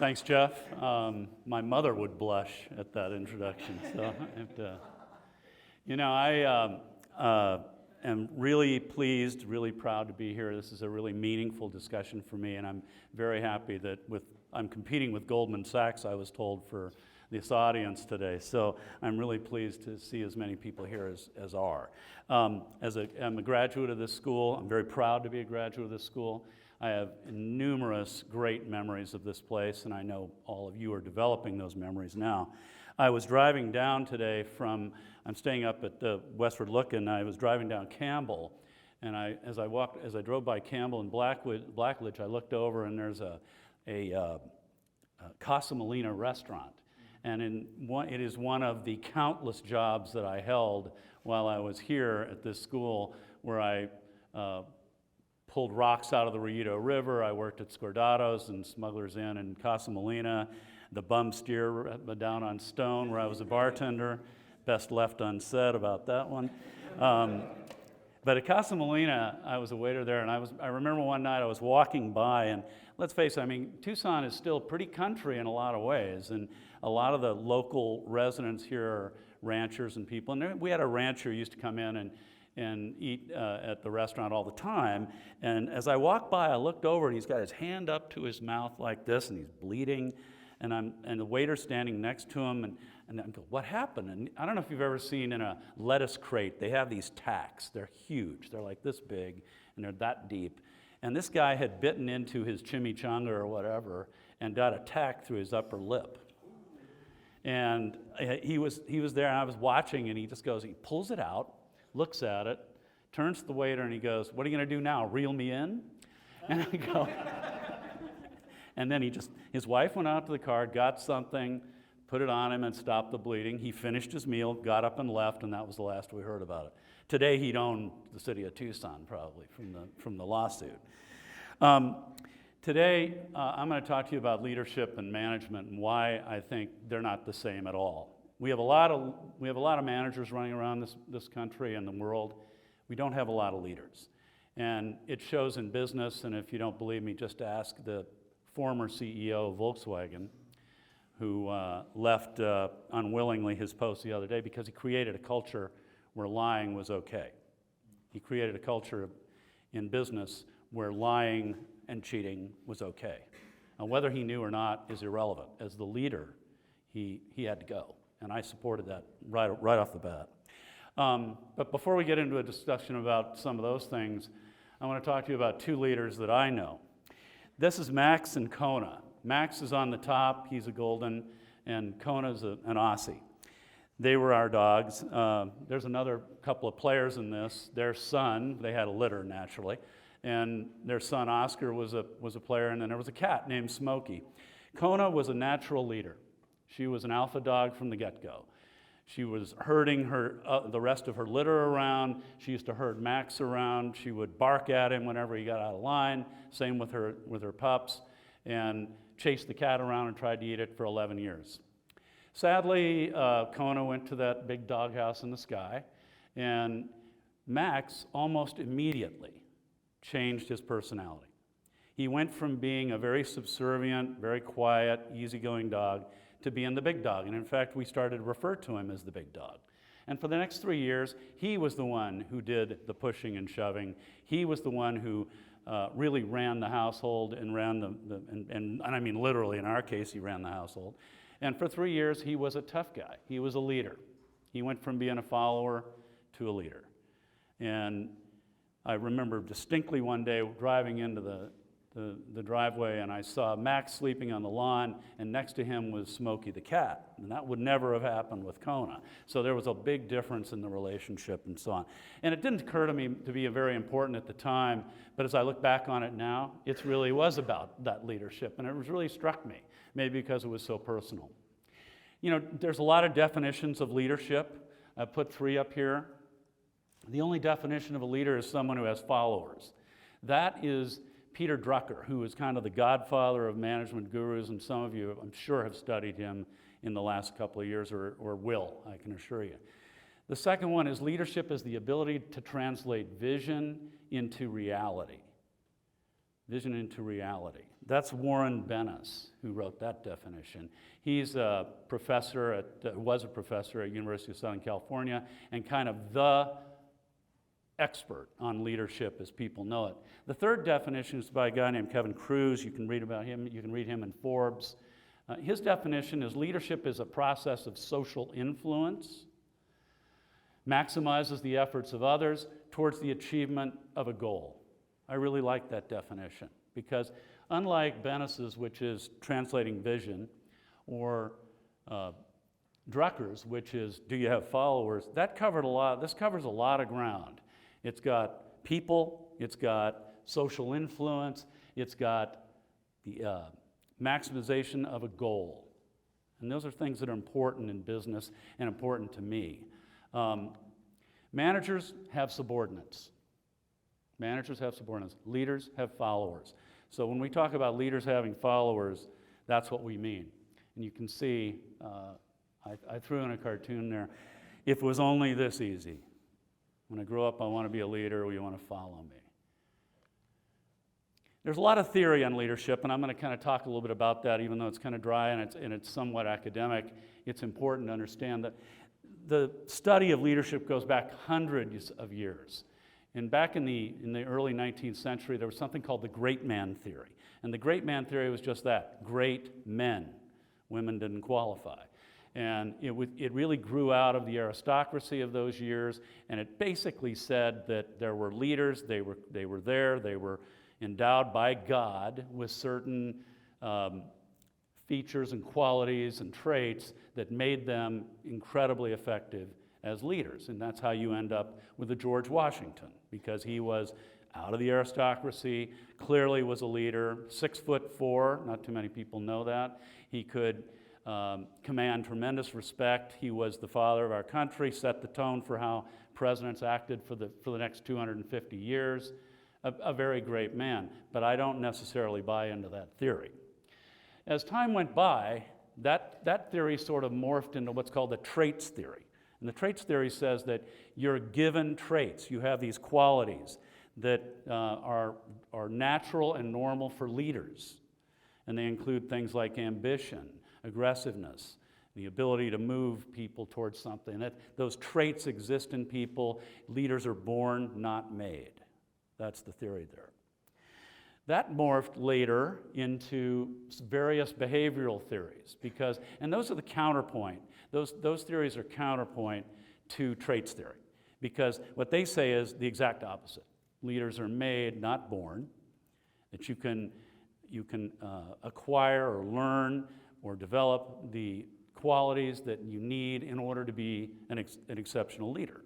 Thanks, Jeff. My mother would blush at that introduction. So, I am really pleased, really proud to be here. This is a really meaningful discussion for me, and I'm very happy that I'm competing with Goldman Sachs, I was told, for this audience today. So I'm really pleased to see as many people here as are. I'm a graduate of this school. I'm very proud to be a graduate of this school. I have numerous great memories of this place, and I know all of you are developing those memories now. I was driving down today I'm staying up at the Westward Lookin', I was driving down Campbell, and as I drove by Campbell and Blackledge, I looked over and there's a Casa Molina restaurant. And it is one of the countless jobs that I held while I was here at this school, where I pulled rocks out of the Rio River. I worked at Scordado's and Smuggler's Inn in Casa Molina, the Bum Steer down on Stone, where I was a bartender. Best left unsaid about that one. But at Casa Molina, I was a waiter there, and I remember one night I was walking by, and let's face it, Tucson is still pretty country in a lot of ways, and a lot of the local residents here are ranchers and people. And we had a rancher who used to come in and eat at the restaurant all the time. And as I walked by, I looked over, and he's got his hand up to his mouth like this, and he's bleeding. And the waiter's standing next to him, and I go, "What happened?" And I don't know if you've ever seen in a lettuce crate, they have these tacks. They're huge. They're like this big, and they're that deep. And this guy had bitten into his chimichanga or whatever and got a tack through his upper lip. And he was there, and I was watching, and he pulls it out, looks at it, turns to the waiter, and he goes, "What are you going to do now, reel me in?" And I go, and then his wife went out to the car, got something, put it on him, and stopped the bleeding. He finished his meal, got up and left, and that was the last we heard about it. Today, he'd own the city of Tucson, probably, from the lawsuit. Today, I'm going to talk to you about leadership and management and why I think they're not the same at all. We have a lot of managers running around this country and the world. We don't have a lot of leaders. And it shows in business, and if you don't believe me, just ask the former CEO of Volkswagen, who left unwillingly his post the other day because he created a culture where lying was okay. He created a culture in business where lying and cheating was okay. Now, whether he knew or not is irrelevant. As the leader, he had to go, and I supported that right off the bat. But before we get into a discussion about some of those things, I want to talk to you about two leaders that I know. This is Max and Kona. Max is on the top, he's a golden, and Kona's an Aussie. They were our dogs. There's another couple of players in this. Their son, they had a litter naturally, and their son Oscar was a player, and then there was a cat named Smokey. Kona was a natural leader. She was an alpha dog from the get-go. She was herding the rest of her litter around. She used to herd Max around. She would bark at him whenever he got out of line. Same with her pups, and chased the cat around and tried to eat it for 11 years. Sadly, Kona went to that big doghouse in the sky, and Max almost immediately changed his personality. He went from being a very subservient, very quiet, easygoing dog to being the big dog. And in fact, we started to refer to him as the big dog. And for the next 3 years, he was the one who did the pushing and shoving. He was the one who really ran the household and and I mean literally, in our case, he ran the household. And for 3 years, he was a tough guy. He was a leader. He went from being a follower to a leader. And I remember distinctly one day driving into the driveway, and I saw Max sleeping on the lawn, and next to him was Smokey the cat. And that would never have happened with Kona. So there was a big difference in the relationship and so on. And it didn't occur to me to be very important at the time, but as I look back on it now, it really was about that leadership, and it really struck me, maybe because it was so personal. You know, there's a lot of definitions of leadership. I put 3 up here. The only definition of a leader is someone who has followers. That is Peter Drucker, who is kind of the godfather of management gurus, and some of you, I'm sure, have studied him in the last couple of years, or will, I can assure you. The second one is leadership is the ability to translate vision into reality. vision into reality. That's Warren Bennis who wrote that definition. He's a professor was a professor at University of Southern California and kind of the expert on leadership as people know it. The third definition is by a guy named Kevin Kruse. You can read about him. You can read him in Forbes. His definition is leadership is a process of social influence, maximizes the efforts of others towards the achievement of a goal. I really like that definition because unlike Bennis's, which is translating vision, or Drucker's, which is do you have followers, that covered a lot. This covers a lot of ground. It's got people, it's got social influence, it's got the maximization of a goal. And those are things that are important in business and important to me. Managers have subordinates. Managers have subordinates. Leaders have followers. So when we talk about leaders having followers, that's what we mean. And you can see, I threw in a cartoon there. If it was only this easy. When I grow up, I want to be a leader, or you want to follow me. There's a lot of theory on leadership, and I'm going to kind of talk a little bit about that, even though it's kind of dry and it's somewhat academic. It's important to understand that the study of leadership goes back hundreds of years. And back in the early 19th century, there was something called the great man theory. And the great man theory was just that, great men. Women didn't qualify. And it really grew out of the aristocracy of those years, and it basically said that there were leaders, they were endowed by God with certain features and qualities and traits that made them incredibly effective as leaders. And that's how you end up with a George Washington, because he was out of the aristocracy, clearly was a leader, 6'4", not too many people know that. He could command tremendous respect. He was the father of our country, set the tone for how presidents acted for the next 250 years. A very great man, but I don't necessarily buy into that theory. As time went by, that theory sort of morphed into what's called the traits theory. And the traits theory says that you're given traits. You have these qualities that are natural and normal for leaders. And they include things like ambition, aggressiveness, the ability to move people towards something. Those traits exist in people. Leaders are born, not made. That's the theory there. That morphed later into various behavioral theories and those are the counterpoint. Those theories are counterpoint to traits theory, because what they say is the exact opposite. Leaders are made, not born, that you can acquire or learn or develop the qualities that you need in order to be an exceptional leader.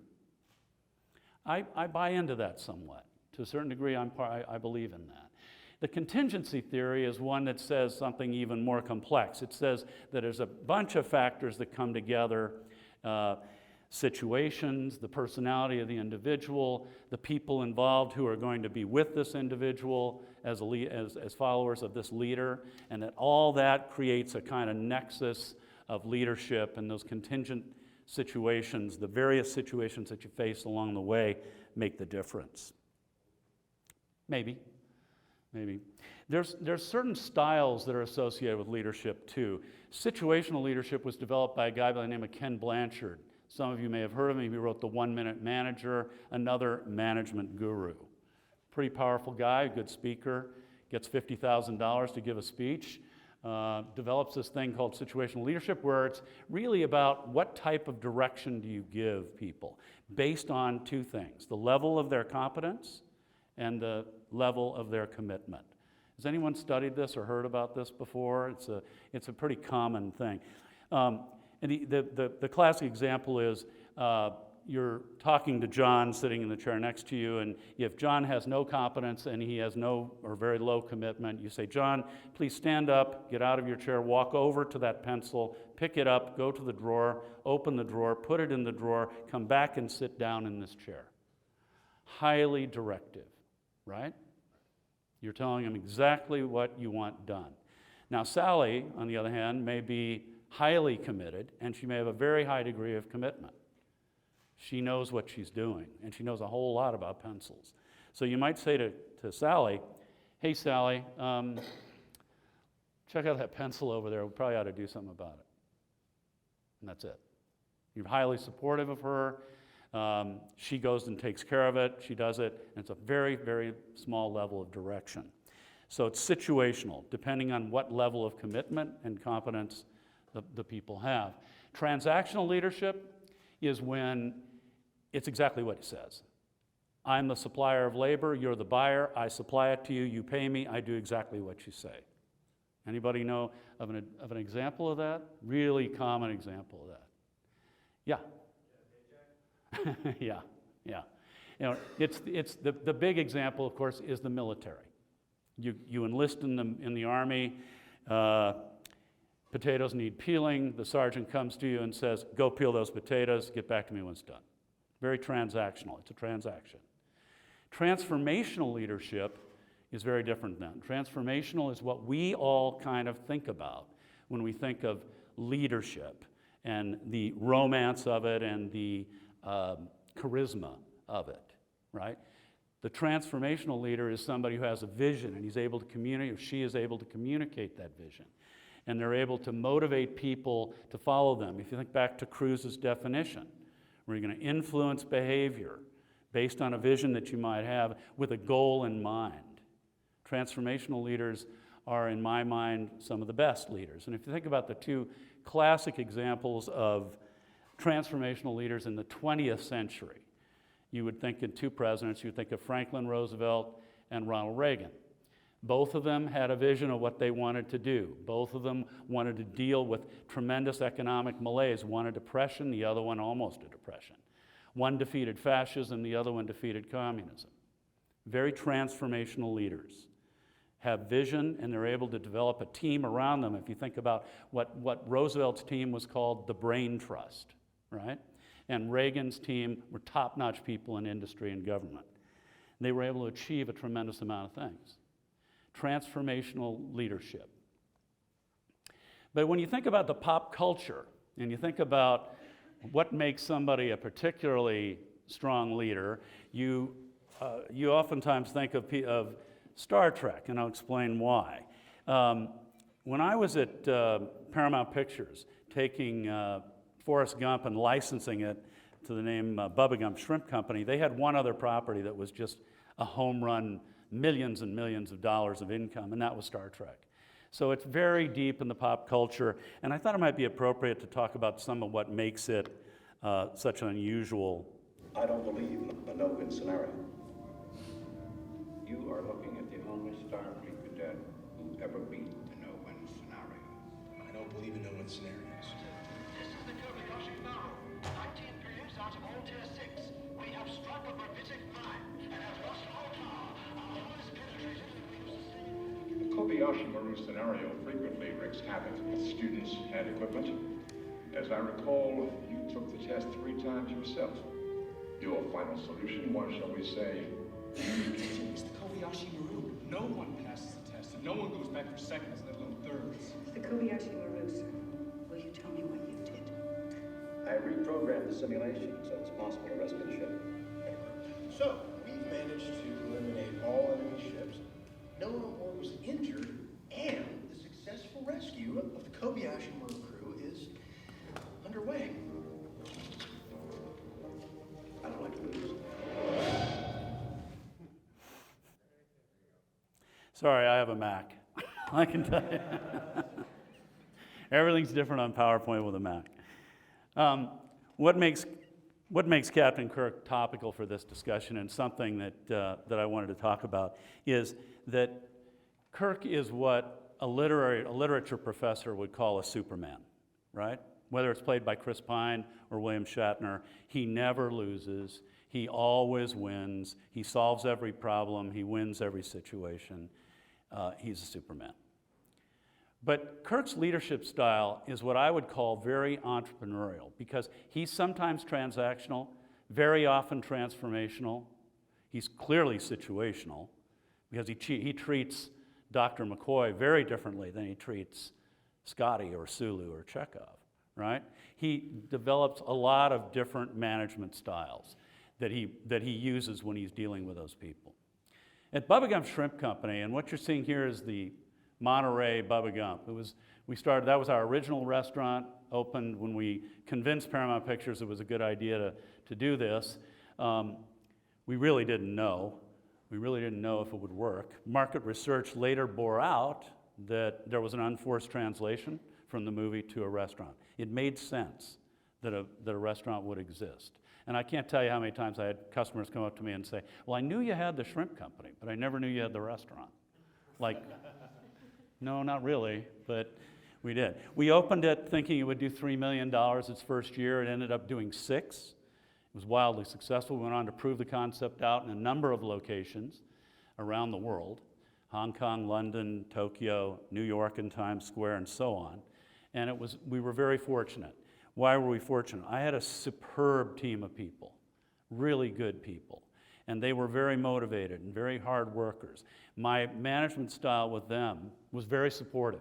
I buy into that somewhat. To a certain degree, I believe in that. The contingency theory is one that says something even more complex. It says that there's a bunch of factors that come together, situations, the personality of the individual, the people involved who are going to be with this individual as followers of this leader, and that all that creates a kind of nexus of leadership, and those contingent situations, the various situations that you face along the way, make the difference. Maybe. There's certain styles that are associated with leadership too. Situational leadership was developed by a guy by the name of Ken Blanchard. Some of you may have heard of him. He wrote The 1 Minute Manager, another management guru. Pretty powerful guy, good speaker, gets $50,000 to give a speech, develops this thing called situational leadership, where it's really about what type of direction do you give people based on two things, the level of their competence and the level of their commitment. Has anyone studied this or heard about this before? It's a pretty common thing. And the classic example is you're talking to John sitting in the chair next to you, and if John has no competence and he has no or very low commitment, you say, John, please stand up, get out of your chair, walk over to that pencil, pick it up, go to the drawer, open the drawer, put it in the drawer, come back and sit down in this chair. Highly directive. Right? You're telling them exactly what you want done. Now, Sally, on the other hand, may be highly committed, and she may have a very high degree of commitment. She knows what she's doing, and she knows a whole lot about pencils. So you might say to Sally, hey, Sally, check out that pencil over there. We probably ought to do something about it. And that's it. You're highly supportive of her. She goes and takes care of it. She does it. And it's a very, very small level of direction. So it's situational, depending on what level of commitment and competence the people have. Transactional leadership is when it's exactly what it says. I'm the supplier of labor, you're the buyer, I supply it to you, you pay me, I do exactly what you say. Anybody know of an example of that? Really common example of that. Yeah. Yeah. You know, it's the big example, of course, is the military. You enlist in the Army, potatoes need peeling, the sergeant comes to you and says, go peel those potatoes, get back to me when it's done. Very transactional, it's a transaction. Transformational leadership is very different then. Transformational is what we all kind of think about when we think of leadership and the romance of it and the charisma of it, right? The transformational leader is somebody who has a vision and he's able to communicate, or she is able to communicate that vision. And they're able to motivate people to follow them. If you think back to Cruz's definition, where you're going to influence behavior based on a vision that you might have with a goal in mind. Transformational leaders are, in my mind, some of the best leaders. And if you think about the two classic examples of transformational leaders in the 20th century, you would think in two presidents, you would think of Franklin Roosevelt and Ronald Reagan. Both of them had a vision of what they wanted to do. Both of them wanted to deal with tremendous economic malaise. One a depression, the other one almost a depression. One defeated fascism, the other one defeated communism. Very transformational leaders have vision and they're able to develop a team around them. If you think about what Roosevelt's team was called, the brain trust, right? And Reagan's team were top-notch people in industry and government. They were able to achieve a tremendous amount of things. Transformational leadership. But when you think about the pop culture and you think about what makes somebody a particularly strong leader, you oftentimes think of Star Trek, and I'll explain why. When I was at Paramount Pictures, taking Forrest Gump and licensing it to the name Bubba Gump Shrimp Company, they had one other property that was just a home run, millions and millions of dollars of income, and that was Star Trek. So it's very deep in the pop culture, and I thought it might be appropriate to talk about some of what makes it such an unusual. I don't believe in a no-win scenario. You are looking at the only Starfleet cadet who ever beat the no-win scenario. I don't believe in no-win scenarios. This is the Kobayashi Maru. 19 periods out of all Tier 6. We have struck a gravitic mine and have lost all power. Our hull is penetrated and we lose the The Kobayashi Maru scenario frequently wreaks havoc with students and equipment. As I recall, you took the test 3 times yourself. Your final solution was, shall we say, It's the Kobayashi Maru. No one passes the test, and no one goes back for seconds, let alone thirds. The Kobayashi Maru, sir. Will you tell me what you did? I reprogrammed the simulation so it's possible to rescue the ship. So, we've managed to eliminate all enemy ships. No one on board was injured, and the successful rescue of the Kobayashi Maru crew is underway. I don't like to lose. Sorry, I have a Mac. I can tell you. Everything's different on PowerPoint with a Mac. What makes Captain Kirk topical for this discussion, and something that I wanted to talk about, is that Kirk is what a literature professor would call a Superman, right? Whether it's played by Chris Pine or William Shatner, he never loses. He always wins. He solves every problem. He wins every situation. He's a Superman. But Kirk's leadership style is what I would call very entrepreneurial, because he's sometimes transactional, very often transformational. He's clearly situational, because he treats Dr. McCoy very differently than he treats Scotty or Sulu or Chekhov, right? He develops a lot of different management styles that he uses when he's dealing with those people. At Bubba Gump Shrimp Company, and what you're seeing here is the Monterey Bubba Gump. That was our original restaurant, opened when we convinced Paramount Pictures it was a good idea to do this. We really didn't know. We really didn't know if it would work. Market research later bore out that there was an unforced translation from the movie to a restaurant. It made sense that a restaurant would exist. And I can't tell you how many times I had customers come up to me and say, well, I knew you had the shrimp company, but I never knew you had the restaurant. Like, no, not really, but we did. We opened it thinking it would do $3 million its first year. It ended up doing $6 million. It was wildly successful. We went on to prove the concept out in a number of locations around the world: Hong Kong, London, Tokyo, New York, and Times Square, and so on. And we were very fortunate. Why were we fortunate? I had a superb team of people, really good people, and they were very motivated and very hard workers. My management style with them was very supportive,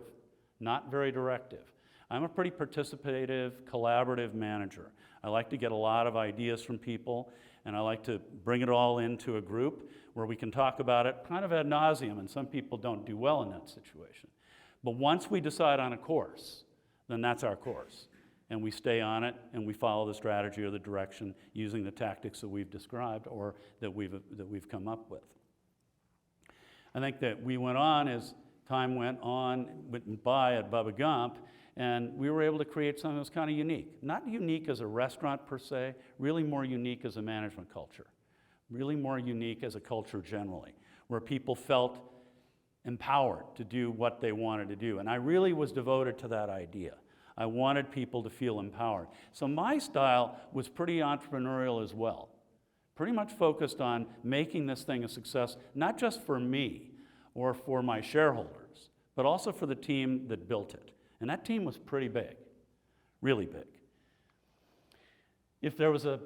not very directive. I'm a pretty participative, collaborative manager. I like to get a lot of ideas from people, and I like to bring it all into a group where we can talk about it kind of ad nauseum, and some people don't do well in that situation. But once we decide on a course, then that's our course. And we stay on it, and we follow the strategy or the direction using the tactics that we've described or that we've come up with. I think that we went on as time went by at Bubba Gump, and we were able to create something that was kind of unique. Not unique as a restaurant per se, really more unique as a management culture. Really more unique as a culture generally, where people felt empowered to do what they wanted to do. And I really was devoted to that idea. I wanted people to feel empowered. So my style was pretty entrepreneurial as well. Pretty much focused on making this thing a success, not just for me or for my shareholders, but also for the team that built it. And that team was pretty big, really big. If there was a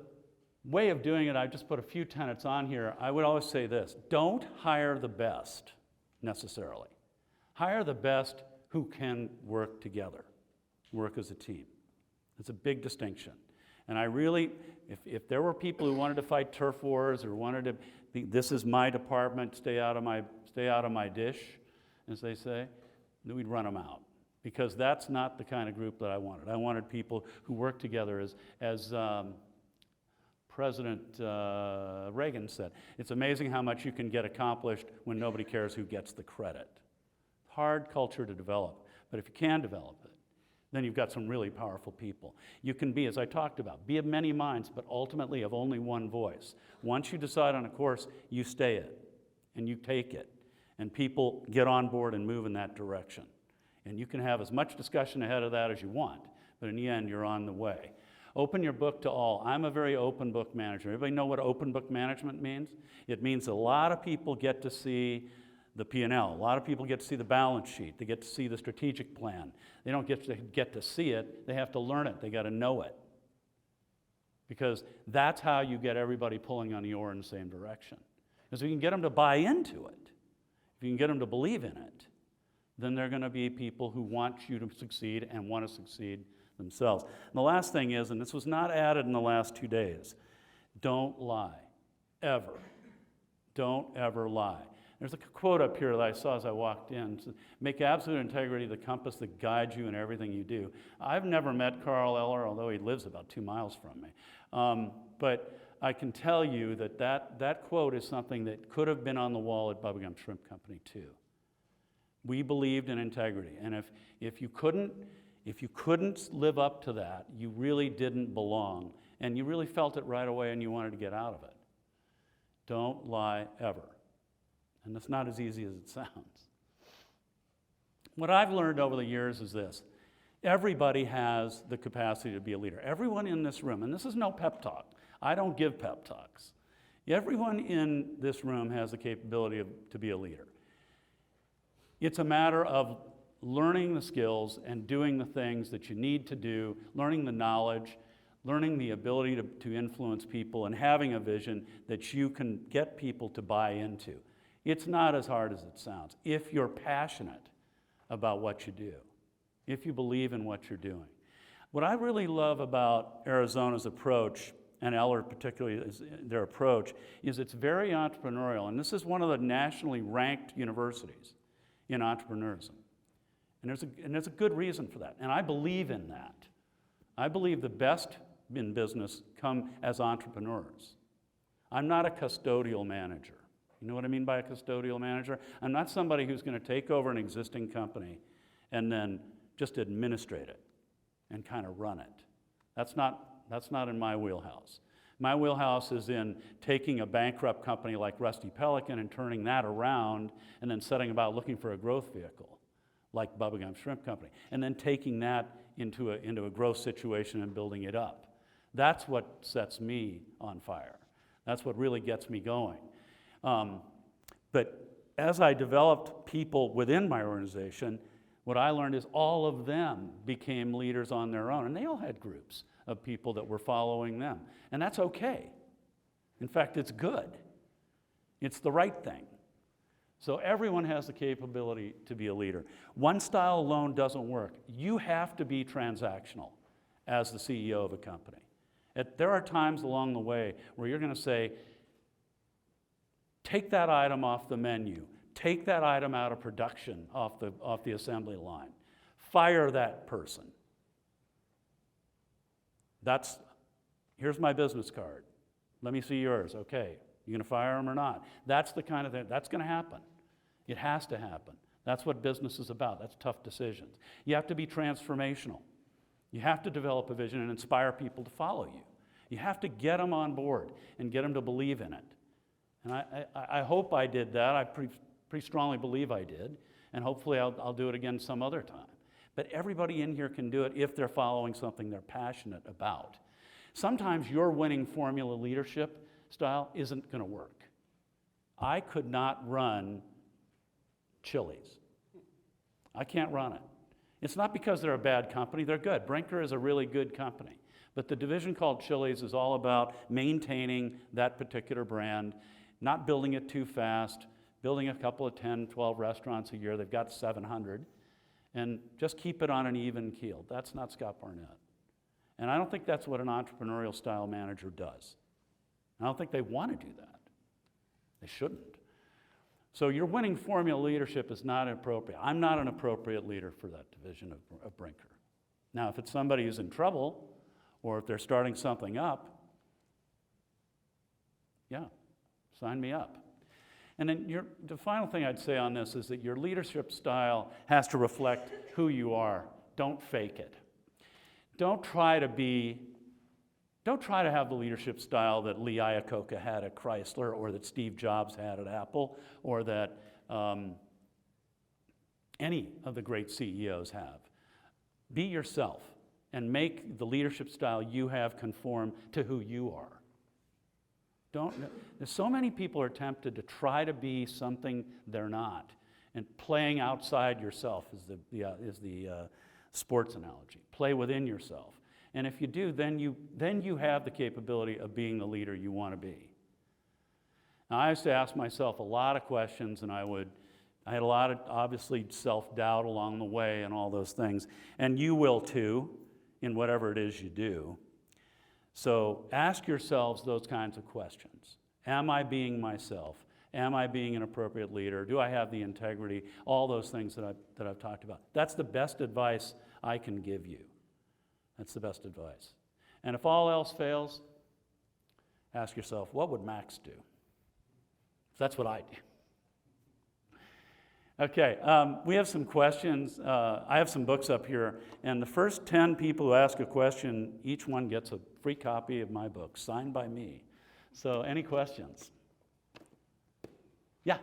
way of doing it, I just put a few tenets on here. I would always say this: don't hire the best necessarily. Hire the best who can work together, work as a team. It's a big distinction. And I really, if there were people who wanted to fight turf wars or wanted to be, this is my department, stay out of my dish, as they say, then we'd run them out. Because that's not the kind of group that I wanted. I wanted people who work together as President Reagan said, it's amazing how much you can get accomplished when nobody cares who gets the credit. Hard culture to develop, but if you can develop it, then you've got some really powerful people. You can be, as I talked about, be of many minds, but ultimately of only one voice. Once you decide on a course, you stay it, and you take it, and people get on board and move in that direction. And you can have as much discussion ahead of that as you want, but in the end, you're on the way. Open your book to all. I'm a very open book manager. Everybody know what open book management means? It means a lot of people get to see the P&L. A lot of people get to see the balance sheet. They get to see the strategic plan. They don't get to see it. They have to learn it. They got to know it. Because that's how you get everybody pulling on the oar in the same direction. Because if you can get them to buy into it, if you can get them to believe in it, then they're going to be people who want you to succeed and want to succeed themselves. And the last thing is, and this was not added in the last 2 days, don't lie, ever. Don't ever lie. There's a quote up here that I saw as I walked in. It says, make absolute integrity the compass that guides you in everything you do. I've never met Carl Eller, although he lives about 2 miles from me. But I can tell you that quote is something that could have been on the wall at Bubba Gump Shrimp Company too. We believed in integrity, and if you couldn't live up to that, you really didn't belong, and you really felt it right away and you wanted to get out of it. Don't lie ever. And it's not as easy as it sounds. What I've learned over the years is this: everybody has the capacity to be a leader. Everyone in this room, and this is no pep talk. I don't give pep talks. Everyone in this room has the capability to be a leader. It's a matter of learning the skills and doing the things that you need to do, learning the knowledge, learning the ability to influence people, and having a vision that you can get people to buy into. It's not as hard as it sounds if you're passionate about what you do, if you believe in what you're doing. What I really love about Arizona's approach and Eller particularly, is their approach, is it's very entrepreneurial. And this is one of the nationally ranked universities in entrepreneurism. And there's a good reason for that. And I believe in that. I believe the best in business come as entrepreneurs. I'm not a custodial manager. You know what I mean by a custodial manager? I'm not somebody who's going to take over an existing company and then just administrate it and kind of run it. That's not in my wheelhouse. My wheelhouse is in taking a bankrupt company like Rusty Pelican and turning that around and then setting about looking for a growth vehicle like Bubba Gump Shrimp Company, and then taking that into a growth situation and building it up. That's what sets me on fire. That's what really gets me going. But as I developed people within my organization, what I learned is all of them became leaders on their own, and they all had groups of people that were following them. And that's okay. In fact, it's good. It's the right thing. So everyone has the capability to be a leader. One style alone doesn't work. You have to be transactional as the CEO of a company. There are times along the way where you're going to say, take that item off the menu, take that item out of production off the assembly line, fire that person. Here's my business card. Let me see yours. Okay, you going to fire them or not? That's the kind of thing, that's going to happen. It has to happen. That's what business is about. That's tough decisions. You have to be transformational. You have to develop a vision and inspire people to follow you. You have to get them on board and get them to believe in it. And I hope I did that. I pretty strongly believe I did. And hopefully I'll do it again some other time. But everybody in here can do it if they're following something they're passionate about. Sometimes your winning formula leadership style isn't going to work. I could not run Chili's. I can't run it. It's not because they're a bad company. They're good. Brinker is a really good company. But the division called Chili's is all about maintaining that particular brand, not building it too fast, building a couple of 10, 12 restaurants a year. They've got 700. And just keep it on an even keel. That's not Scott Barnett. And I don't think that's what an entrepreneurial style manager does. I don't think they want to do that. They shouldn't. So your winning formula leadership is not appropriate. I'm not an appropriate leader for that division of Brinker. Now, if it's somebody who's in trouble, or if they're starting something up, yeah, sign me up. And then the final thing I'd say on this is that your leadership style has to reflect who you are. Don't fake it. Don't try to have the leadership style that Lee Iacocca had at Chrysler, or that Steve Jobs had at Apple, or that any of the great CEOs have. Be yourself and make the leadership style you have conform to who you are. There's so many people are tempted to try to be something they're not, and playing outside yourself is the sports analogy. Play within yourself. And if you do, then you have the capability of being the leader you want to be. Now, I used to ask myself a lot of questions, and I had a lot of, obviously, self-doubt along the way and all those things. And you will too, in whatever it is you do. So ask yourselves those kinds of questions. Am I being myself? Am I being an appropriate leader? Do I have the integrity? All those things that I've talked about. That's the best advice I can give you. That's the best advice. And if all else fails, ask yourself, what would Max do? That's what I do. Okay, we have some questions. I have some books up here, and the first 10 people who ask a question, each one gets a free copy of my book, signed by me. So, any questions? Yeah? How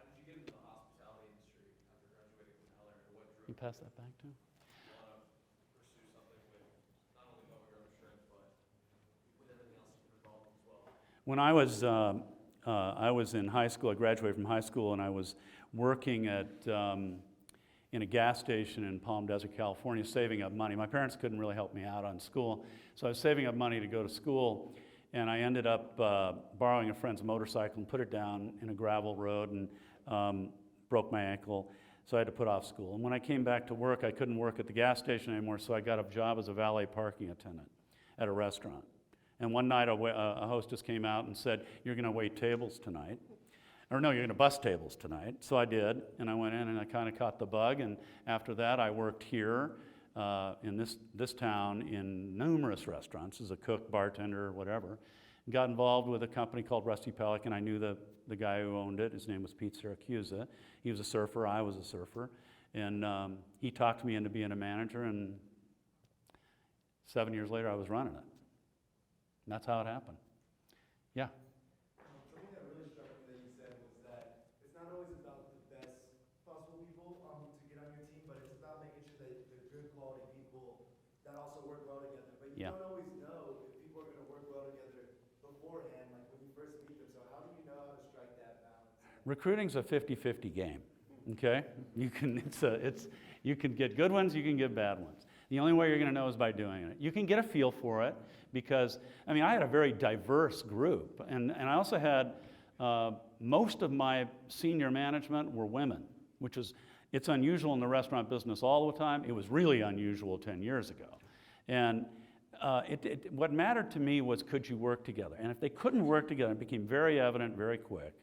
did you get into the hospitality industry after graduating from Eller? What drew You pass that back to him? you want to pursue something with not only Bubba Gump Shrimp, but with everything else involved as well? When I was in high school, I graduated from high school, and I was working in a gas station in Palm Desert, California, saving up money. My parents couldn't really help me out on school, so I was saving up money to go to school, and I ended up borrowing a friend's motorcycle and put it down in a gravel road and broke my ankle, so I had to put off school. And when I came back to work, I couldn't work at the gas station anymore, so I got a job as a valet parking attendant at a restaurant. And one night a hostess came out and said, "You're going to wait tables tonight." Or no, "You're going to bus tables tonight." So I did, and I went in and I kind of caught the bug. And after that, I worked here in this town in numerous restaurants as a cook, bartender, whatever. Got involved with a company called Rusty Pelican. I knew the guy who owned it. His name was Pete Siracusa. He was a surfer. I was a surfer. And he talked me into being a manager, and 7 years later, I was running it. And that's how it happened. Yeah. Something that really struck me that you said was that it's not always about the best possible people to get on your team, but it's about making sure that they're good quality people that also work well together. But you don't always know if people are going to work well together beforehand, like when you first meet them. So how do you know how to strike that balance? Recruiting's a 50-50 game. Okay? You can get good ones, you can get bad ones. The only way you're going to know is by doing it. You can get a feel for it because, I mean, I had a very diverse group. And I also had, most of my senior management were women, which is, it's unusual in the restaurant business all the time. It was really unusual 10 years ago. And what mattered to me was, could you work together? And if they couldn't work together, it became very evident very quick,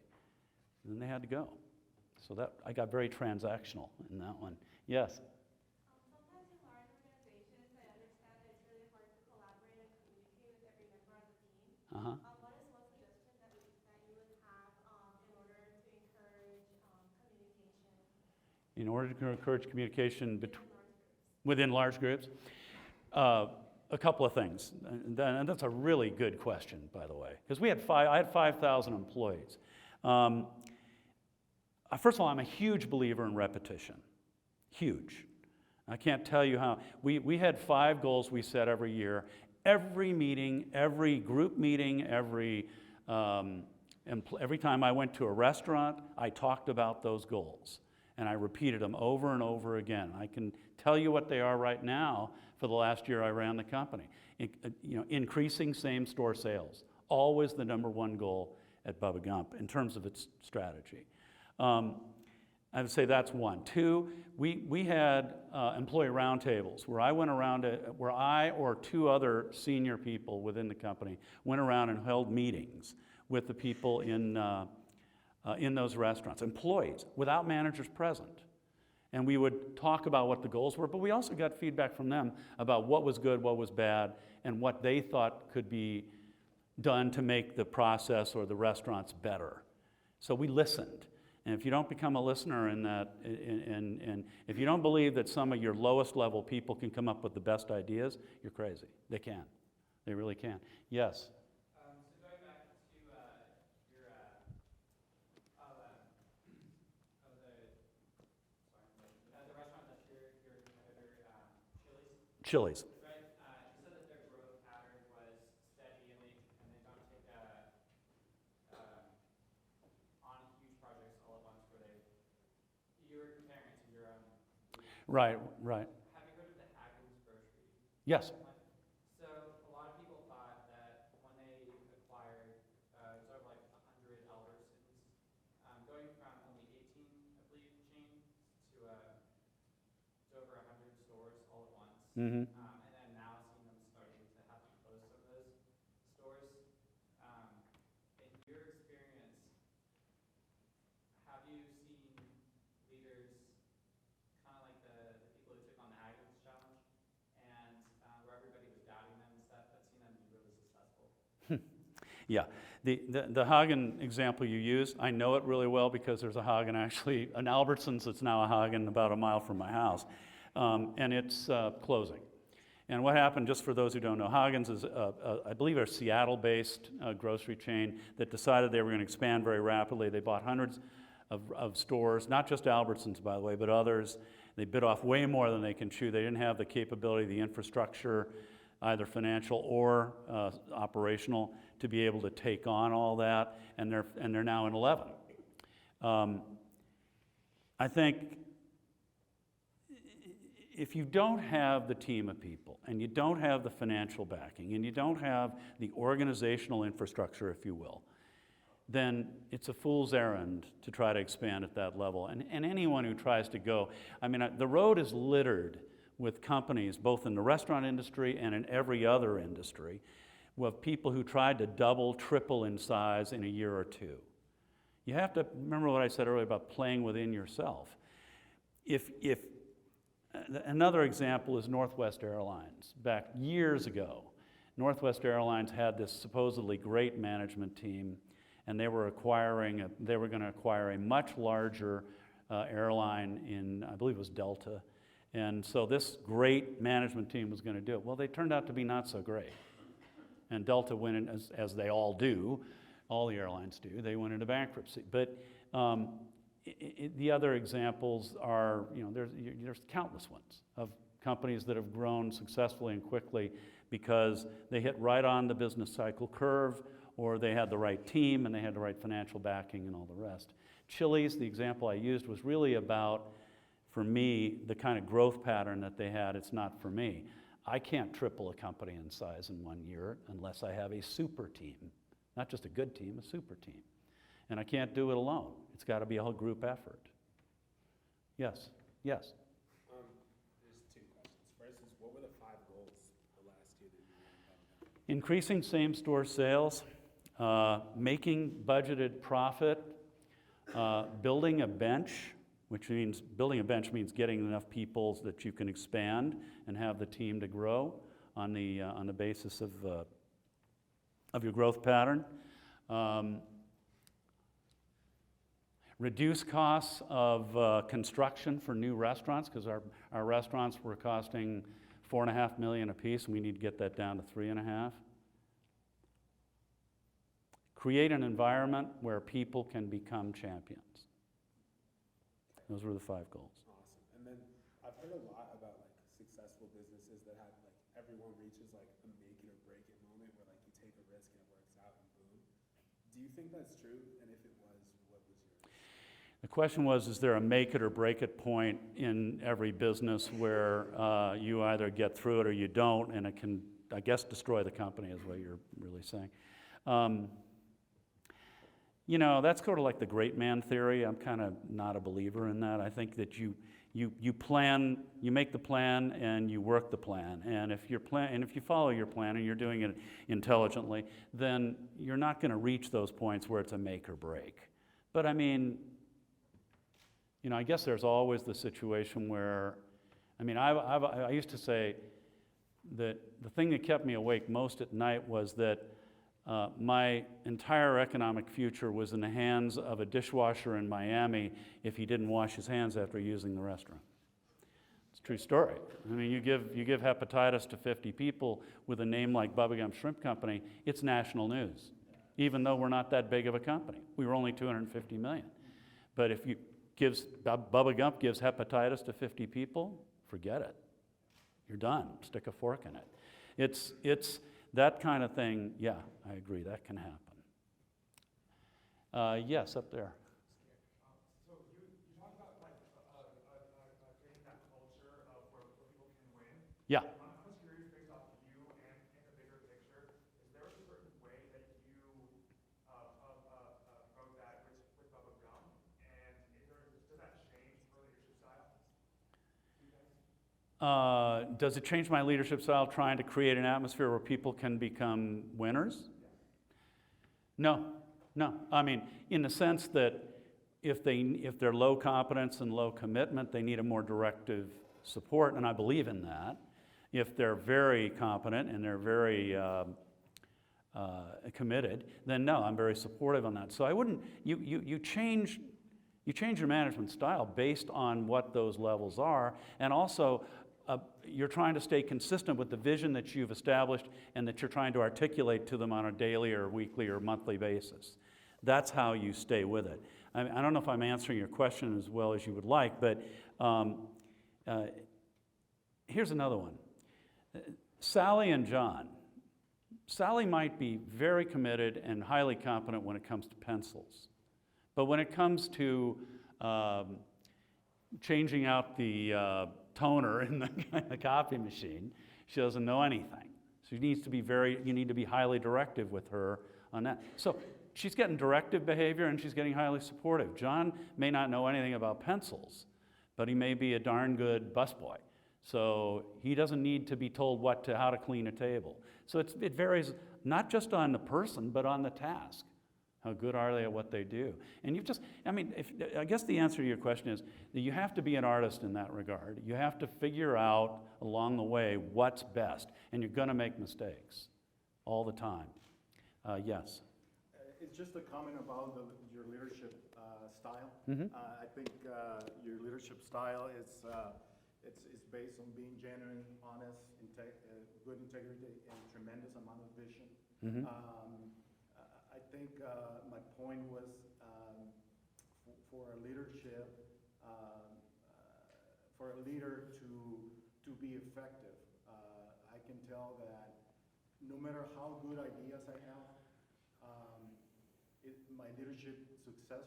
then they had to go. So that, I got very transactional in that one. Yes? Sometimes in large organizations, I understand that it's really hard to collaborate and communicate with every member on the team. Uh-huh. What is one suggestion that you would have in order to encourage communication? In order to encourage communication Within large groups? within large groups? A couple of things. And that's a really good question, by the way, because I had 5,000 employees. First of all, I'm a huge believer in repetition. Huge. I can't tell you how. We had 5 goals we set every year. Every meeting, every group meeting, every time I went to a restaurant, I talked about those goals. And I repeated them over and over again. I can tell you what they are right now for the last year I ran the company. Increasing same-store sales. Always the number one goal at Bubba Gump in terms of its strategy. I would say that's one. 2, we had employee roundtables where I went around, where I or 2 other senior people within the company went around and held meetings with the people in those restaurants, employees, without managers present. And we would talk about what the goals were, but we also got feedback from them about what was good, what was bad, and what they thought could be done to make the process or the restaurants better. So we listened. And if you don't become a listener in that, and if you don't believe that some of your lowest level people can come up with the best ideas, you're crazy. They can. They really can. Yes? So going back to your, the restaurant that's your competitor, Chili's. Chili's. Right. You said that their growth pattern was steady and they don't take on huge projects all at once where you were comparing it to your own. Right. Have you heard of the Hagen's grocery? Yes. So a lot of people thought that when they acquired sort of like 100 Albertsons, going from only 18, I believe, chains to over 100 stores all at once. Mm-hmm. And then now seeing them starting to have to close some of those stores. In your experience, have you seen leaders kind of like the people who took on the Hagen's challenge and where everybody was doubting them and stuff, but seen them be really successful? Yeah. The Hagen example you used, I know it really well because there's a Hagen actually, an Albertsons that's now a Hagen about a mile from my house. And it's closing. And what happened, just for those who don't know, Hagen's is, I believe, a Seattle-based grocery chain that decided they were going to expand very rapidly. They bought hundreds of stores, not just Albertsons, by the way, but others. They bit off way more than they can chew. They didn't have the capability, the infrastructure, either financial or operational, to be able to take on all that, and they're now in 11. I think if you don't have the team of people, and you don't have the financial backing, and you don't have the organizational infrastructure, if you will, then it's a fool's errand to try to expand at that level. And anyone who tries to go, I mean, the road is littered with companies, both in the restaurant industry and in every other industry, of people who tried to double, triple in size in a year or two. You have to remember what I said earlier about playing within yourself. Another example is Northwest Airlines. Back years ago, Northwest Airlines had this supposedly great management team, and they were going to acquire a much larger airline in, I believe it was Delta. And so this great management team was going to do it. Well, they turned out to be not so great. And Delta went in, as they all do, all the airlines do, they went into bankruptcy. But the other examples are, there's countless ones of companies that have grown successfully and quickly because they hit right on the business cycle curve, or they had the right team and they had the right financial backing and all the rest. Chili's, the example I used, was really about, for me, the kind of growth pattern that they had. It's not for me. I can't triple a company in size in 1 year unless I have a super team. Not just a good team, a super team. And I can't do it alone. It's got to be a whole group effort. Yes, yes. There's two questions. First is, what were the 5 goals the last year that you were in Bubba Gump? Increasing same-store sales, making budgeted profit, building a bench, which means getting enough people that you can expand and have the team to grow on the basis of your growth pattern. Reduce costs of construction for new restaurants, because our restaurants were costing $4.5 million a piece, and we need to get that down to $3.5. Create an environment where people can become champions. Those were the 5 goals. Awesome. And then I've heard a lot about successful businesses that have everyone reaches a make it or break it moment where you take a risk and it works out and boom. Do you think that's true? And if it was, what was yours? The question was, is there a make it or break it point in every business where you either get through it or you don't, and it can, I guess, destroy the company is what you're really saying. That's sort of like the great man theory. I'm kind of not a believer in that. I think that you plan, you make the plan, and you work the plan. And if you follow your plan and you're doing it intelligently, then you're not going to reach those points where it's a make or break. But I mean, I guess there's always the situation where, I used to say that the thing that kept me awake most at night was that my entire economic future was in the hands of a dishwasher in Miami if he didn't wash his hands after using the restroom. It's a true story. You give hepatitis to 50 people with a name like Bubba Gump Shrimp Company, it's national news, even though we're not that big of a company. We were only 250 million. But if Bubba Gump gives hepatitis to 50 people, forget it. You're done. Stick a fork in it. It's that kind of thing, yeah, I agree, that can happen. Yes, up there. So you talked about creating that culture of where people can win. Yeah. I'm just curious, based off of you and the bigger picture, is there a certain way that you wrote that with Bubba Gump, and does that change your leadership style? Does it change my leadership style trying to create an atmosphere where people can become winners? No. In the sense that if they're low competence and low commitment, they need a more directive support, and I believe in that. If they're very competent and they're very committed, then no, I'm very supportive on that. So I wouldn't, you change your management style based on what those levels are, and also you're trying to stay consistent with the vision that you've established and that you're trying to articulate to them on a daily or weekly or monthly basis. That's how you stay with it. I don't know if I'm answering your question as well as you would like, but here's another one. Sally and John. Sally might be very committed and highly competent when it comes to pencils, but when it comes to changing out the toner in the copy machine, she doesn't know anything. She needs to be you need to be highly directive with her on that. So she's getting directive behavior and she's getting highly supportive. John may not know anything about pencils, but he may be a darn good busboy. So he doesn't need to be told how to clean a table. So it varies not just on the person, but on the task. How good are they at what they do? And I guess the answer to your question is that you have to be an artist in that regard. You have to figure out along the way what's best, and you're going to make mistakes all the time. Yes? It's just a comment about your leadership style. I think your leadership style is it's based on being genuine, honest, good integrity, and tremendous amount of vision. I think my point was for a leadership, for a leader to be effective. I can tell that no matter how good ideas I have, my leadership success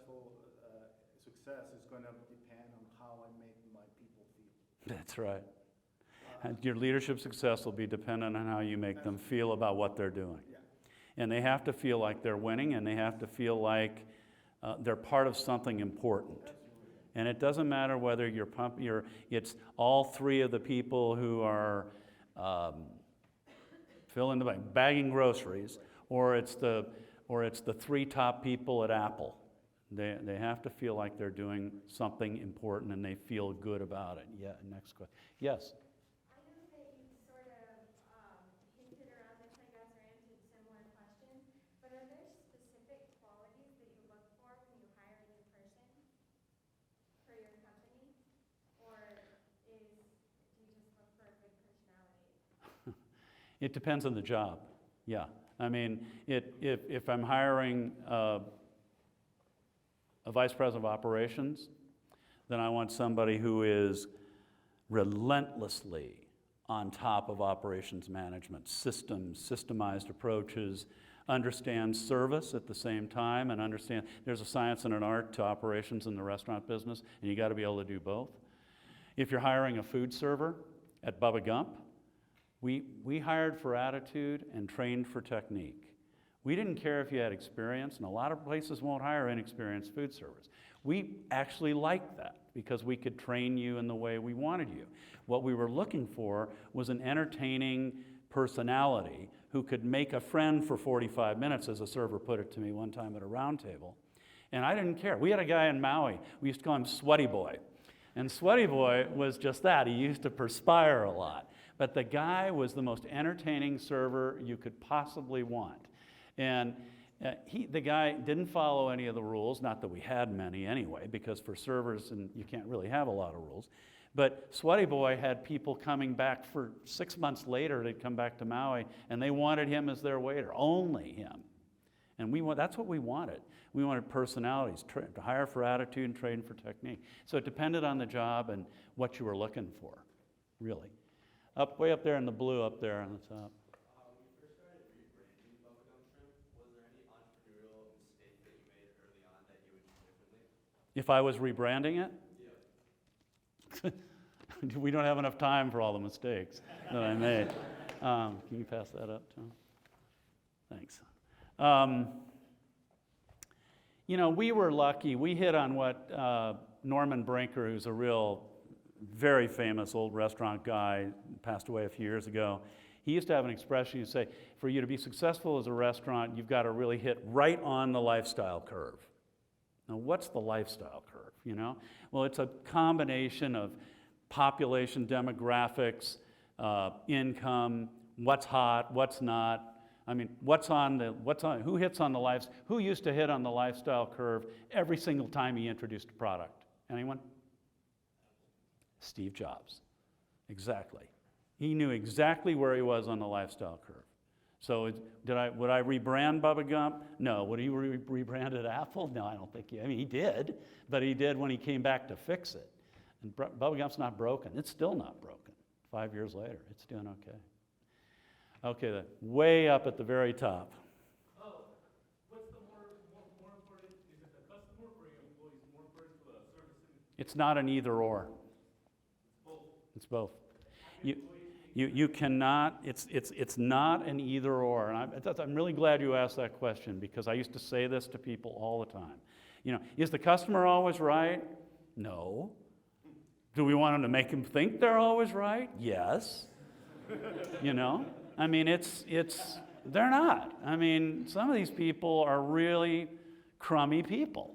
is going to depend on how I make my people feel. That's right. And your leadership success will be dependent on how you make them feel about what they're doing. Yeah. And they have to feel like they're winning, and they have to feel like they're part of something important. And it doesn't matter whether it's all three of the people who are fill in the blank, bagging groceries, or it's the three top people at Apple. They have to feel like they're doing something important, and they feel good about it. Yeah. Next question. Yes. I know that you sort of hinted around this, I guess, or answered similar questions, but are there specific qualities that you look for when you hire a new person for your company? Or do you just look for a good personality? It depends on the job. Yeah. I mean, if I'm hiring a vice president of operations, then I want somebody who is relentlessly on top of operations management, systems, systemized approaches, understands service at the same time, and understand there's a science and an art to operations in the restaurant business, and you got to be able to do both. If you're hiring a food server at Bubba Gump, we hired for attitude and trained for technique. We didn't care if you had experience, and a lot of places won't hire inexperienced food servers. We actually liked that because we could train you in the way we wanted you. What we were looking for was an entertaining personality who could make a friend for 45 minutes, as a server put it to me one time at a round table. And I didn't care. We had a guy in Maui, we used to call him Sweaty Boy. And Sweaty Boy was just that. He used to perspire a lot. But the guy was the most entertaining server you could possibly want. And the guy didn't follow any of the rules, not that we had many anyway, because for servers, and you can't really have a lot of rules. But Sweaty Boy had people coming back for 6 months later. They'd come back to Maui, and they wanted him as their waiter, only him. And that's what we wanted. We wanted personalities, to hire for attitude and train for technique. So it depended on the job and what you were looking for, really. Way up there in the blue, up there on the top. When you first started rebranding Bubba Gump Shrimp, was there any entrepreneurial mistake that you made early on that you would do differently? If I was rebranding it? Yeah. We don't have enough time for all the mistakes that I made. Can you pass that up, Tom? Thanks. We were lucky. We hit on what Norman Brinker, who's a very famous old restaurant guy, passed away a few years ago. He used to have an expression. He'd say, for you to be successful as a restaurant, you've got to really hit right on the lifestyle curve. Now, what's the lifestyle curve, Well, it's a combination of population demographics, income, what's hot, what's not. I mean, who used to hit on the lifestyle curve every single time he introduced a product? Anyone? Steve Jobs. Exactly. He knew exactly where he was on the lifestyle curve. So would I rebrand Bubba Gump? No. Would he rebranded Apple? No, I don't think he did. But he did when he came back to fix it. And Bubba Gump's not broken. It's still not broken. 5 years later, it's doing okay. Okay, way up at the very top. What's the more important? Is it the customer or your employees? More important for the service? It's not an either or. It's both. You cannot. It's not an either or. And I'm really glad you asked that question because I used to say this to people all the time. Is the customer always right? No. Do we want them to make them think they're always right? Yes. I mean, it's They're not. I mean, some of these people are really crummy people,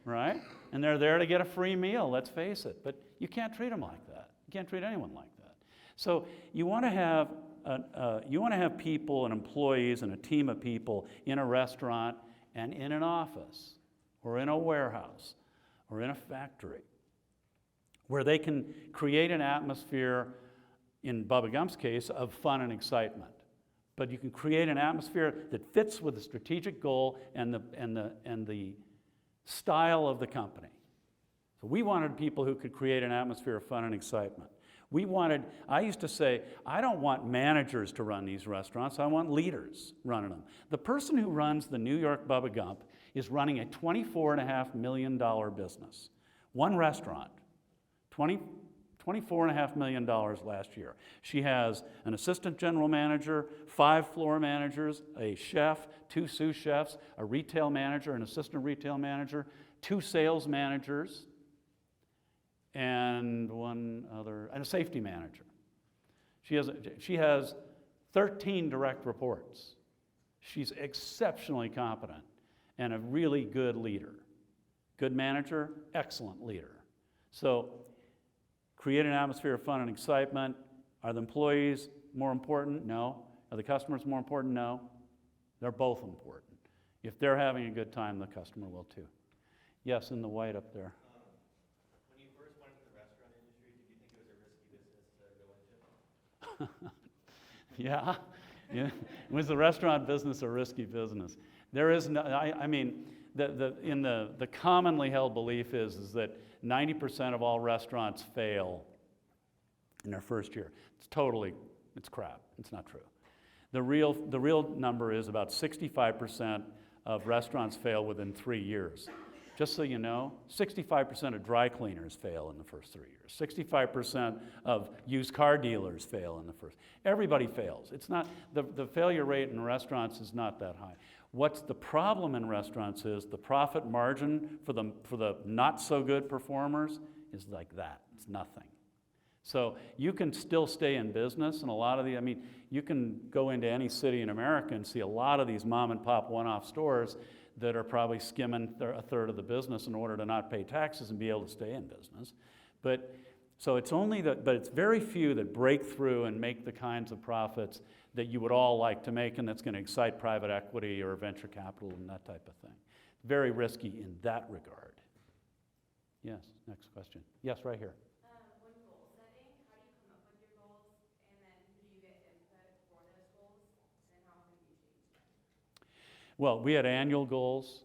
right? And they're there to get a free meal, let's face it. But you can't treat them like that. You can't treat anyone like that. So you want to have people and employees and a team of people in a restaurant and in an office or in a warehouse or in a factory where they can create an atmosphere, in Bubba Gump's case, of fun and excitement. But you can create an atmosphere that fits with the strategic goal and the style of the company. So we wanted people who could create an atmosphere of fun and excitement. I used to say, I don't want managers to run these restaurants, I want leaders running them. The person who runs the New York Bubba Gump is running a $24.5 million business. One restaurant, $24.5 million last year. She has an assistant general manager, 5 floor managers, a chef, 2 sous chefs, a retail manager, an assistant retail manager, 2 sales managers, and a safety manager. She has 13 direct reports. She's exceptionally competent and a really good leader. Good manager, excellent leader. So create an atmosphere of fun and excitement. Are the employees more important? No. Are the customers more important? No. They're both important. If they're having a good time, the customer will too. Yes, in the white up there. When you first went into the restaurant industry, did you think it was a risky business to go into? Yeah. Was the restaurant business a risky business? There is no, I mean, the commonly held belief is that 90% of all restaurants fail in their first year. It's crap. It's not true. The real number is about 65% of restaurants fail within 3 years. Just so you know, 65% of dry cleaners fail in the first 3 years. 65% of used car dealers fail in the first. Everybody fails. It's not, the failure rate in restaurants is not that high. What's the problem in restaurants is the profit margin for the not so good performers is like that. It's nothing. So you can still stay in business, and a lot of you can go into any city in America and see a lot of these mom and pop one-off stores that are probably skimming a third of the business in order to not pay taxes and be able to stay in business. But it's very few that break through and make the kinds of profits that you would all like to make, and that's going to excite private equity or venture capital and that type of thing. Very risky in that regard. Yes, next question. Yes, right here. When goal setting, how do you come up with your goals, and then who do you get input for those goals, and how often do you change them? Well, we had annual goals,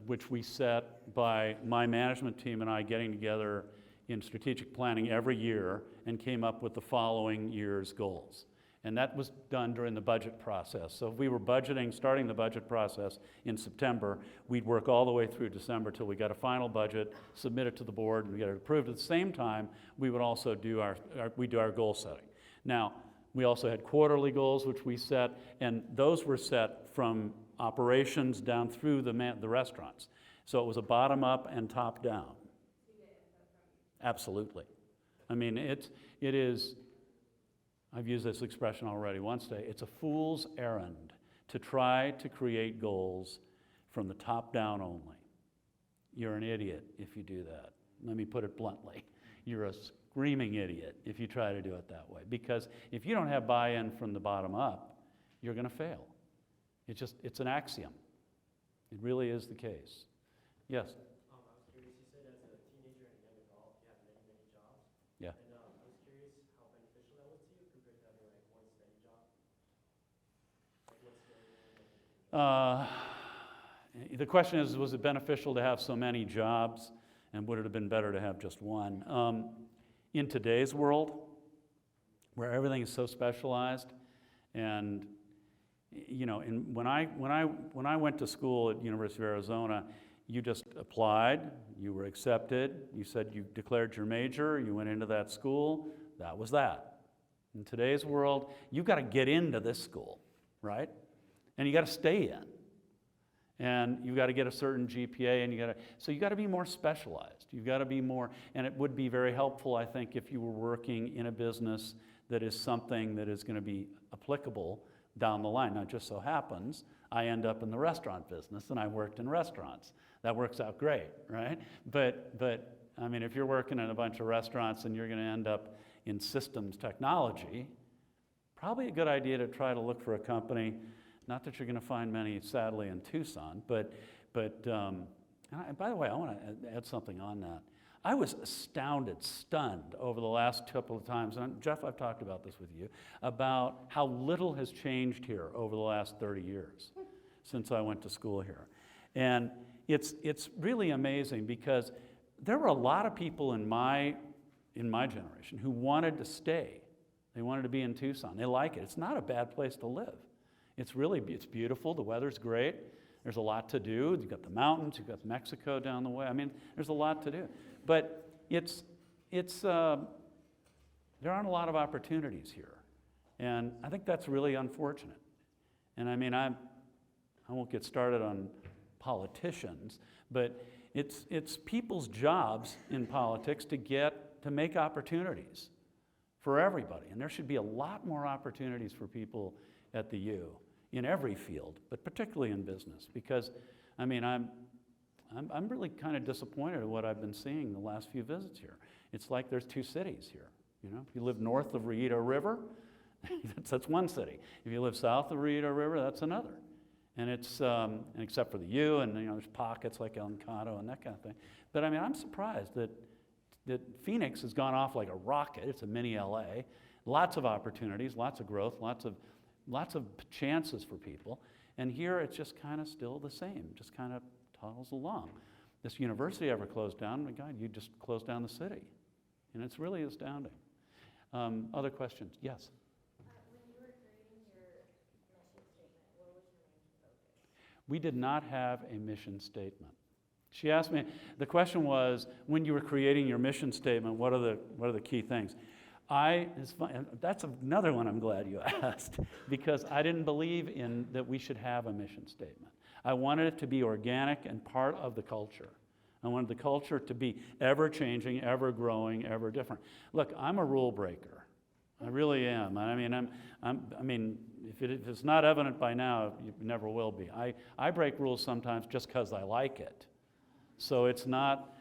which we set by my management team and I getting together in strategic planning every year and came up with the following year's goals. And that was done during the budget process. So if we were starting the budget process in September, we'd work all the way through December till we got a final budget, submit it to the board, and we get it approved. At the same time, we would also do our goal setting. Now, we also had quarterly goals, which we set, and those were set from operations down through the restaurants. So it was a bottom up and top down. Absolutely. I mean, it is, I've used this expression already once today, it's a fool's errand to try to create goals from the top down only. You're an idiot if you do that. Let me put it bluntly. You're a screaming idiot if you try to do it that way. Because if you don't have buy-in from the bottom up, you're going to fail. It's an axiom. It really is the case. Yes? I was curious, you said as a teenager and a young adult, you have many, many jobs. Yeah. And I was curious how beneficial that was to you compared to having like one steady job. Like what's The question is, was it beneficial to have so many jobs, and would it have been better to have just one? In today's world, where everything is so specialized, and when I went to school at University of Arizona, you just applied, you were accepted, you said you declared your major, you went into that school, that was that. In today's world, you've got to get into this school, right? And you got to stay in. And you've got to get a certain GPA, and so you got to be more specialized. You've got to be more, and it would be very helpful, I think, if you were working in a business that is something that is going to be applicable down the line. Now, it just so happens I end up in the restaurant business, and I worked in restaurants. That works out great, right? But I mean, if you're working in a bunch of restaurants and you're going to end up in systems technology, probably a good idea to try to look for a company. Not that you're going to find many, sadly, in Tucson, but and by the way, I want to add something on that. I was astounded, stunned over the last couple of times, and Jeff, I've talked about this with you, about how little has changed here over the last 30 years since I went to school here. And it's really amazing because there were a lot of people in my generation who wanted to stay. They wanted to be in Tucson. They like it. It's not a bad place to live. It's beautiful. The weather's great. There's a lot to do. You've got the mountains. You've got Mexico down the way. I mean, there's a lot to do. But there aren't a lot of opportunities here. And I think that's really unfortunate. And I mean, I won't get started on politicians, but it's people's jobs in politics to make opportunities for everybody. And there should be a lot more opportunities for people at the U in every field, but particularly in business, because I mean, I'm really kind of disappointed at what I've been seeing the last few visits here. It's like there's two cities here. You know, if you live north of Rio River, that's one city. If you live south of Rio River, that's another. And it's and except for the U, and there's pockets like El Encanto and that kind of thing. But I mean, I'm surprised that Phoenix has gone off like a rocket. It's a mini LA. Lots of opportunities, lots of growth, lots of chances for people. And here it's just kind of still the same, just kind of toddles along. This university ever closed down, my God, you just closed down the city. And it's really astounding. Other questions? Yes? When you were creating your mission statement, what was your main focus? We did not have a mission statement. She asked me, the question was, when you were creating your mission statement, what are the key things? It's fun, that's another one I'm glad you asked, because I didn't believe in that we should have a mission statement. I wanted it to be organic and part of the culture. I wanted the culture to be ever-changing, ever-growing, ever-different. Look, I'm a rule breaker. I really am. I mean, if it's not evident by now, it never will be. I break rules sometimes just because I like it. So it's not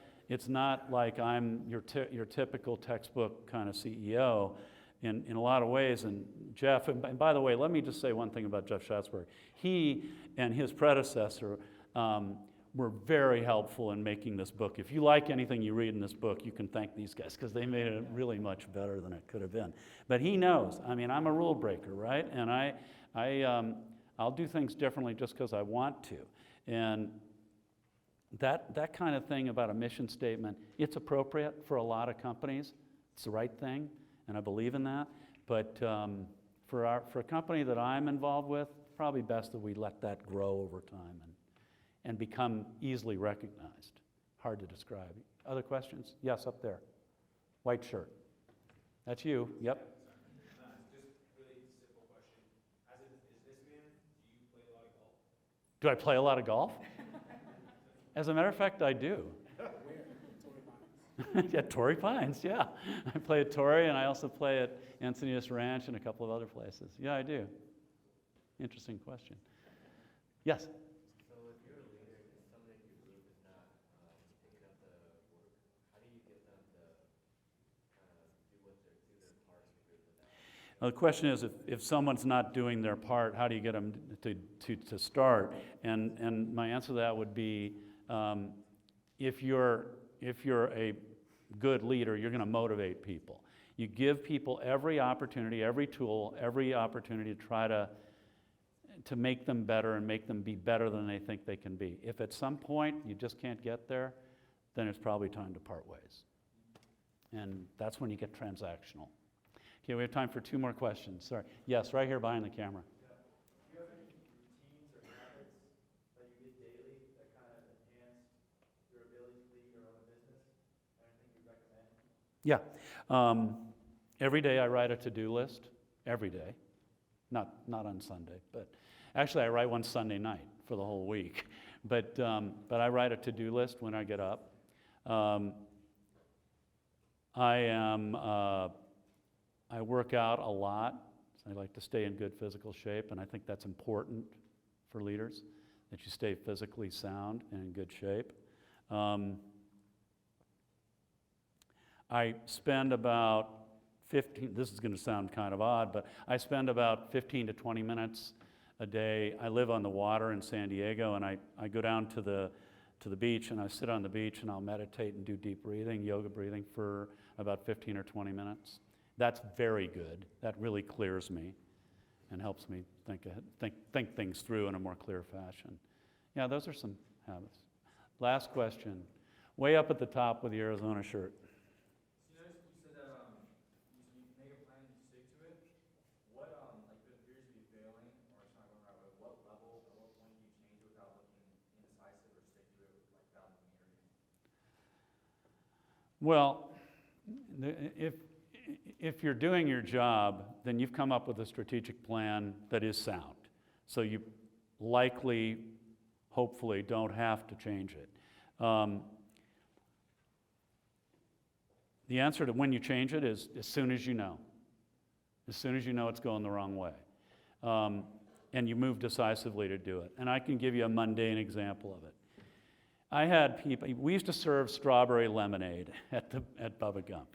like I'm your typical textbook kind of CEO in a lot of ways. And Jeff, and by the way, let me just say one thing about Jeff Schatzberg. He and his predecessor were very helpful in making this book. If you like anything you read in this book, you can thank these guys because they made it really much better than it could have been. But he knows. I mean, I'm a rule breaker, right? And I'll do things differently just because I want to. And that kind of thing about a mission statement, it's appropriate for a lot of companies. It's the right thing, and I believe in that. But for a company that I'm involved with, probably best that we let that grow over time and become easily recognized. Hard to describe. Other questions? Yes, up there. White shirt. That's you. Yep. Just really simple question. As a businessman, do you play a lot of golf? Do I play a lot of golf? As a matter of fact, I do. Yeah, Torrey Pines, yeah. I play at Torrey, and I also play at Encinitas Ranch and a couple of other places. Yeah, I do. Interesting question. Yes? So if you're a leader and somebody in your group is not picking up the work, how do you get them to kind of do their part in the group with that? Well, the question is, if someone's not doing their part, how do you get them to start? And my answer to that would be, if you're a good leader, you're going to motivate people. You give people every opportunity, every tool, every opportunity to try to make them better and make them be better than they think they can be. If at some point you just can't get there, then it's probably time to part ways. And that's when you get transactional. Okay, we have time for 2 more questions. Sorry. Yes, right here behind the camera. Do you have any routines or habits that you get daily that kind of enhance your ability to lead your own business? Anything you recommend? Yeah. Every day I write a to-do list. Every day. Not on Sunday, but actually I write one Sunday night for the whole week. But I write a to-do list when I get up. I work out a lot. I like to stay in good physical shape, and I think that's important for leaders, that you stay physically sound and in good shape. I spend about 15, this is going to sound kind of odd, but I spend about 15 to 20 minutes a day. I live on the water in San Diego, and I go down to the beach, and I sit on the beach, and I'll meditate and do deep breathing, yoga breathing for about 15 or 20 minutes. That's very good. That really clears me and helps me think things through in a more clear fashion. Yeah, those are some habits. Last question. Way up at the top with the Arizona shirt. You said that you make a plan and you stick to it. What, like, if it appears to be failing or it's not going the right way, what level, at what point do you change it without looking indecisive or stick to it, like, without looking arrogant? Well, if you're doing your job, then you've come up with a strategic plan that is sound. So you likely, hopefully, don't have to change it. The answer to when you change it is as soon as you know. As soon as you know it's going the wrong way. And you move decisively to do it. And I can give you a mundane example of it. I had people, we used to serve strawberry lemonade at Bubba Gump.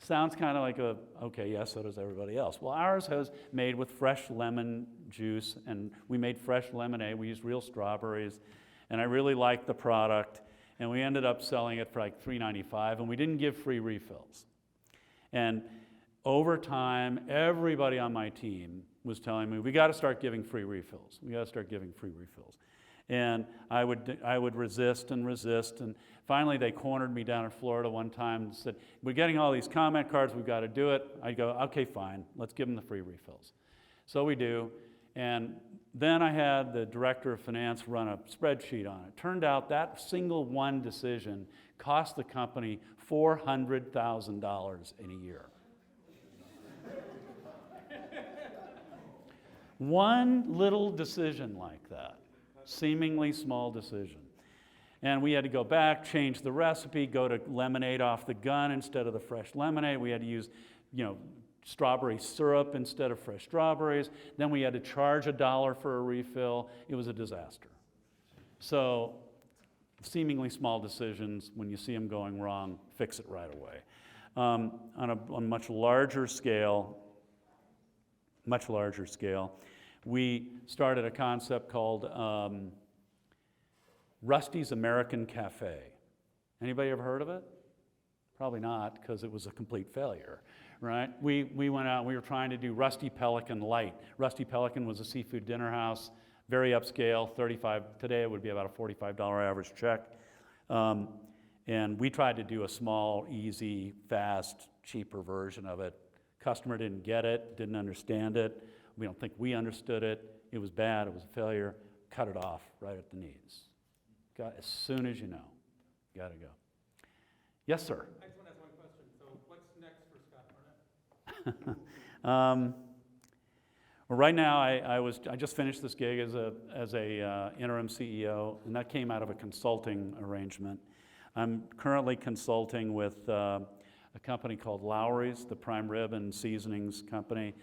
Sounds kind of like okay, yes, so does everybody else. Well, ours was made with fresh lemon juice, and we made fresh lemonade. We used real strawberries, and I really liked the product, and we ended up selling it for like $3.95, and we didn't give free refills. And over time, everybody on my team was telling me, we got to start giving free refills. We got to start giving free refills. And I would resist, and finally they cornered me down in Florida one time and said, we're getting all these comment cards, we've got to do it. I go, okay, fine, let's give them the free refills. So we do, and then I had the director of finance run a spreadsheet on it. Turned out that single one decision cost the company $400,000 in a year. One little decision like that. Seemingly small decision. And we had to go back, change the recipe, go to lemonade off the gun instead of the fresh lemonade. We had to use, strawberry syrup instead of fresh strawberries. Then we had to charge $1 for a refill. It was a disaster. So, seemingly small decisions, when you see them going wrong, fix it right away. On a much larger scale, we started a concept called Rusty's American Cafe. Anybody ever heard of it? Probably not, because it was a complete failure, right? We went out and we were trying to do Rusty Pelican Light. Rusty Pelican was a seafood dinner house, very upscale, today it would be about a $45 average check. And we tried to do a small, easy, fast, cheaper version of it. Customer didn't get it, didn't understand it. We don't think we understood it. It was bad, it was a failure. Cut it off right at the knees. As soon as you know, got to go. Yes, sir? I just want to ask one question. So what's next for Scott Barnett? Well, right now, I just finished this gig as a interim CEO, and that came out of a consulting arrangement. I'm currently consulting with a company called Lowry's, the prime rib and seasonings company,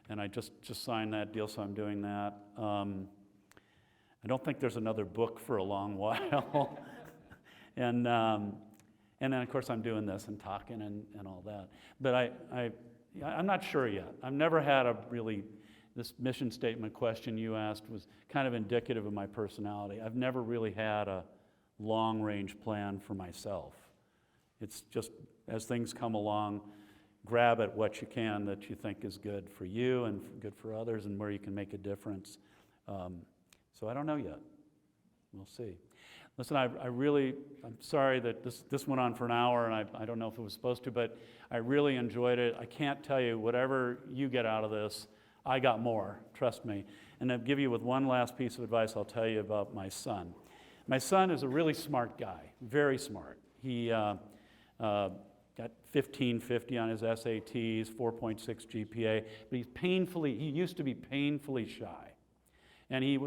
and I just signed that deal, so I'm doing that. I don't think there's another book for a long while. And then, of course, I'm doing this and talking and all that. But I'm not sure yet. I've never had this mission statement question you asked was kind of indicative of my personality. I've never really had a long-range plan for myself. It's just, as things come along, grab at what you can that you think is good for you and good for others and where you can make a difference. So I don't know yet. We'll see. Listen, I'm sorry that this went on for an hour, and I don't know if it was supposed to, but I really enjoyed it. I can't tell you, whatever you get out of this, I got more, trust me. And I'll give you with one last piece of advice I'll tell you about my son. My son is a really smart guy, very smart. He got 1550 on his SATs, 4.6 GPA, but he used to be painfully shy. And he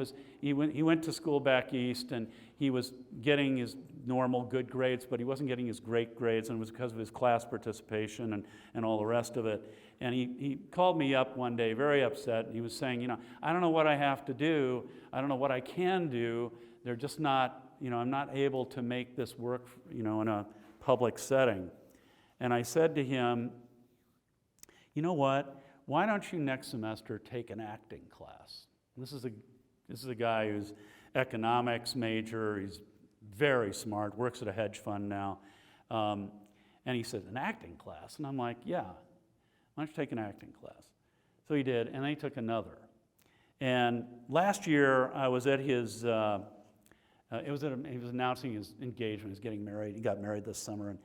went to school back east, and he was getting his normal good grades, but he wasn't getting his great grades, and it was because of his class participation and all the rest of it. And he called me up one day very upset, and he was saying, you know, I don't know what I have to do. I don't know what I can do. They're just not, you know, I'm not able to make this work, you know, in a public setting. And I said to him, you know what? Why don't you next semester take an acting class? This is a guy who's economics major. He's very smart, works at a hedge fund now. And he said, an acting class? And I'm like, yeah, why don't you take an acting class? So he did, and then he took another. And last year, I was at his, he was announcing his engagement. He was getting married. He got married this summer.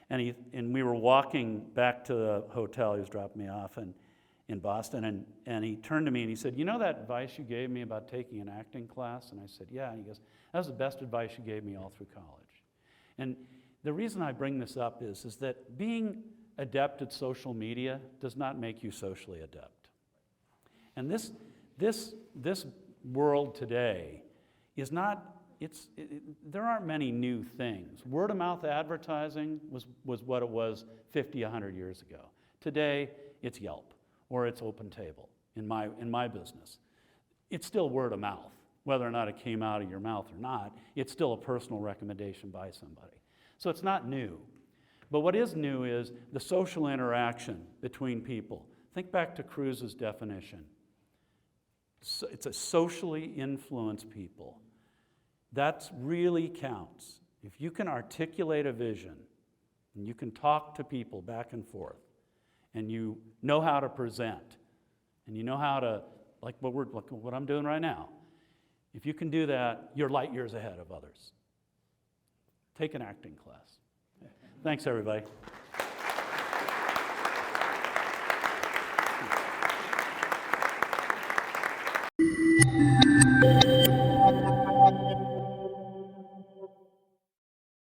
And we were walking back to the hotel. He was dropping me off in Boston. And he turned to me and he said, you know that advice you gave me about taking an acting class? And I said, yeah. And he goes, that was the best advice you gave me all through college. And the reason I bring this up is that being adept at social media does not make you socially adept. And this world today is not, there aren't many new things. Word of mouth advertising was what it was 50, 100 years ago. Today, it's Yelp or it's OpenTable in my business. It's still word of mouth. Whether or not it came out of your mouth or not, it's still a personal recommendation by somebody. So it's not new. But what is new is the social interaction between people. Think back to Cruz's definition. So it's a socially influenced people. That really counts. If you can articulate a vision, and you can talk to people back and forth, and you know how to present, and you know how to, like what I'm doing right now, if you can do that, you're light years ahead of others. Take an acting class. Thanks, everybody.